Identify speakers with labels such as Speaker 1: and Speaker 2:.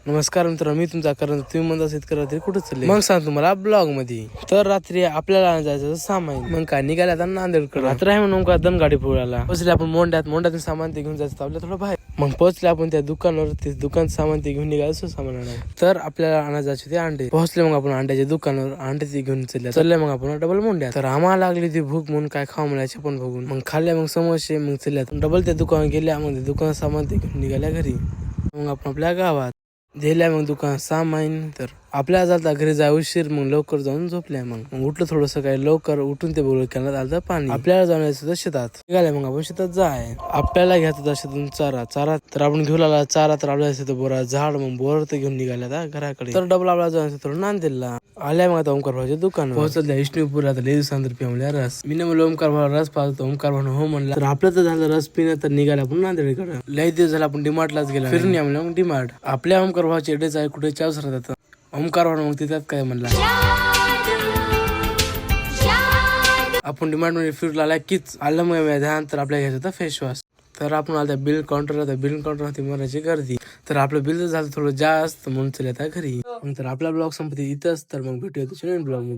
Speaker 1: नमस्कार मित्रांनो, मी तुमचा करण. तुम्ही म्हणता शेतकरी कुठे चालले मग सांग तुम्हाला ब्लॉग मध्ये. तर रात्री आपल्याला जायचं सामान, मग काय निघाला आता नांदेडकडे. रात्र आहे म्हणून का दनगाडी पोळाला पोहोचले आपण मोंड्यात सामान ते घेऊन जायचं आपल्या थोडं बाहेर. मग पोहोचले आपण त्या दुकानावर, ते दुकान सामान ते घेऊन निघायचं सामान आणायला. तर आपल्याला आणायचे जायचे ते अंडे. पोहोचले मग आपण अंड्याच्या दुकानावर, अंडे ते घेऊन चालले मग आपण डबल मोंड्यात. तर आम्हाला लागली ती भूक म्हणून काय खाऊ म्हणायचे पण बघून मग खाल्ले. मग समोसे मग चालल्यात डबल त्या दुकानावर गेल्या. मग दुकान सामान ते घेऊन निघाल्या घरी. मग आपण आपल्या गावात दिल्या मग दुकान सामान. तर आपल्या जाता घरी जाय उशीर, मग लवकर जाऊन झोपल्या. मग उठलं थोडस काही लवकर उठून ते बोलत करण्यात आलं पाणी. आपल्याला जाऊन यायचं होतं शेतात. निघाल्या मग आपण शेतात जाय. आपल्याला घ्यायचं होता शेतातून चारा तर आपण घेऊन आला चारा. तर आपल्याला शेतात बोरा झाड, मग बोर तर घेऊन निघाल्या घराकडे. तर डबल आपल्याला जायचं थोडं नांदेडला. आल्या मग आता ओमकार भाऊच्या दुकान पोहोचल्या. विष्णुपूर आता लई दिवसांतर पिवल्या रस. मी म्हणलं ओमकार भाऊ रस पाहतो. ओमकार भाऊ हो म्हणला. तर आपलं तर झालं रस पिणं. तर निघाला आपण नांदेडकडे. लई दिवस झाला आपण डिमार्टलाच गेला फिरून या म्हणलं. मग डिमार्ट आपल्या ओमकार भाऊचे एडेच आहे कुठे चावस राहतात. ओमकार भाऊ मग तिथं काय म्हणला. आपण डिमांड मध्ये फिरला आला कीच आलं. मग ध्यान तर आपल्याला घ्यायचं होतं फेस वॉश. तर आपण आला बिल काउंटर. बिल काउंटर होती मराठी गर्दी. तर आपलं बिल झालं थोडं जास्त म्हणून चल आता घरी. तर आपला ब्लॉग संपत्ती इथंच. तर मग भेटूया दुसऱ्या ब्लॉग मध्ये.